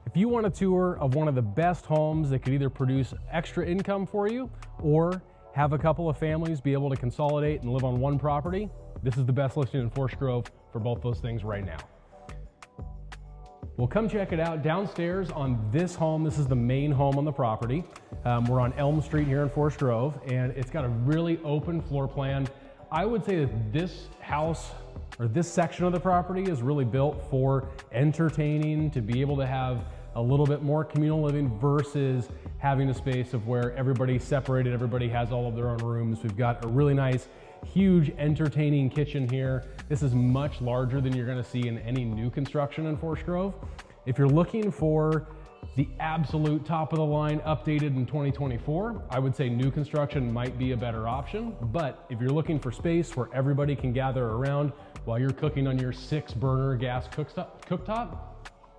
If you want a tour of one of the best homes that could either produce extra income for you or have a couple of families be able to consolidate and live on one property, this is the best listing in Forest Grove for both those things right now. Well, come check it out downstairs on this home. This is the main home on the property. We're on Elm Street here in Forest Grove, and it's got a really open floor plan. I would say that this house or this section of the property is really built for entertaining, to be able to have a little bit more communal living versus having a space of where everybody's separated, everybody has all of their own rooms. We've got a really nice, huge, entertaining kitchen here. This is much larger than you're gonna see in any new construction in Forest Grove. If you're looking for the absolute top of the line updated in 2024, I would say new construction might be a better option. But if you're looking for space where everybody can gather around while you're cooking on your 6-burner gas cooktop,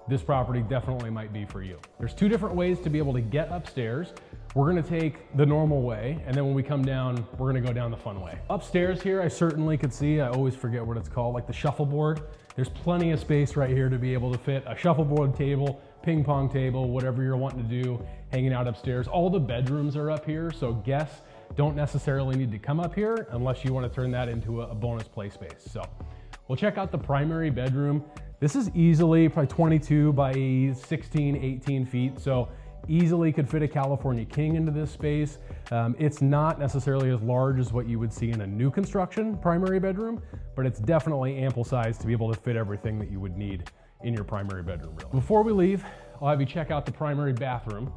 this property definitely might be for you. There's 2 different ways to be able to get upstairs. We're gonna take the normal way, and then when we come down, we're gonna go down the fun way. Upstairs here, I certainly could see, I always forget what it's called, like the shuffleboard. There's plenty of space right here to be able to fit a shuffleboard table, ping pong table, whatever you're wanting to do, hanging out upstairs. All the bedrooms are up here, so guests don't necessarily need to come up here unless you wanna turn that into a bonus play space. So we'll check out the primary bedroom. This is easily probably 22 by 16, 18 feet. So easily could fit a California king into this space. It's not necessarily as large as what you would see in a new construction primary bedroom, but it's definitely ample size to be able to fit everything that you would need in your primary bedroom, really. Before we leave, I'll have you check out the primary bathroom.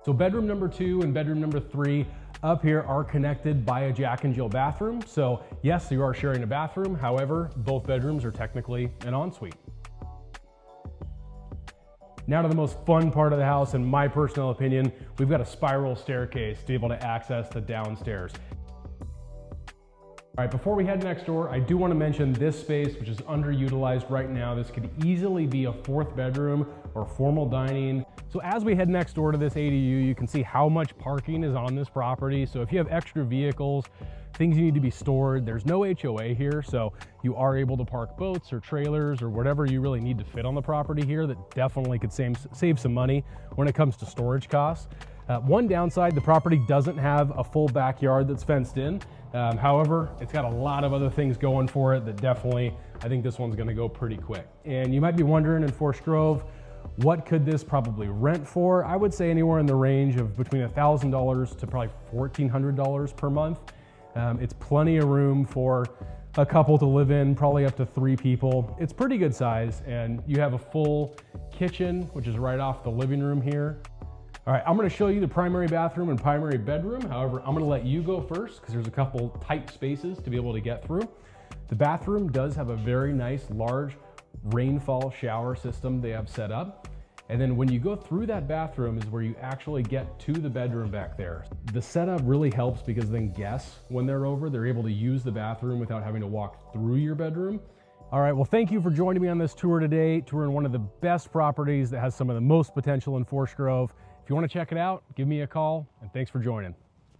So bedroom number 2 and bedroom number 3 up here are connected by a Jack and Jill bathroom. So yes, you are sharing a bathroom. However, both bedrooms are technically an ensuite. Now to the most fun part of the house, in my personal opinion, we've got a spiral staircase to be able to access the downstairs. All right, before we head next door, I do want to mention this space, which is underutilized right now. This could easily be a 4th bedroom or formal dining. So as we head next door to this ADU, you can see how much parking is on this property. So if you have extra vehicles, things you need to be stored, there's no HOA here, so you are able to park boats or trailers or whatever you really need to fit on the property here. That definitely could save some money when it comes to storage costs. One downside, the property doesn't have a full backyard that's fenced in. However, it's got a lot of other things going for it that definitely, I think this one's gonna go pretty quick. And you might be wondering, in Forest Grove, what could this probably rent for? I would say anywhere in the range of between $1,000 to probably $1,400 per month. It's plenty of room for a couple to live in, probably up to 3 people. It's pretty good size, and you have a full kitchen, which is right off the living room here. All right, I'm gonna show you the primary bathroom and primary bedroom. However, I'm gonna let you go first because there's a couple tight spaces to be able to get through. The bathroom does have a very nice, large rainfall shower system they have set up. And then when you go through that bathroom is where you actually get to the bedroom back there. The setup really helps because then guests, when they're over, they're able to use the bathroom without having to walk through your bedroom. All right, well, thank you for joining me on this tour today, touring one of the best properties that has some of the most potential in Forest Grove. If you want to check it out, give me a call, and thanks for joining.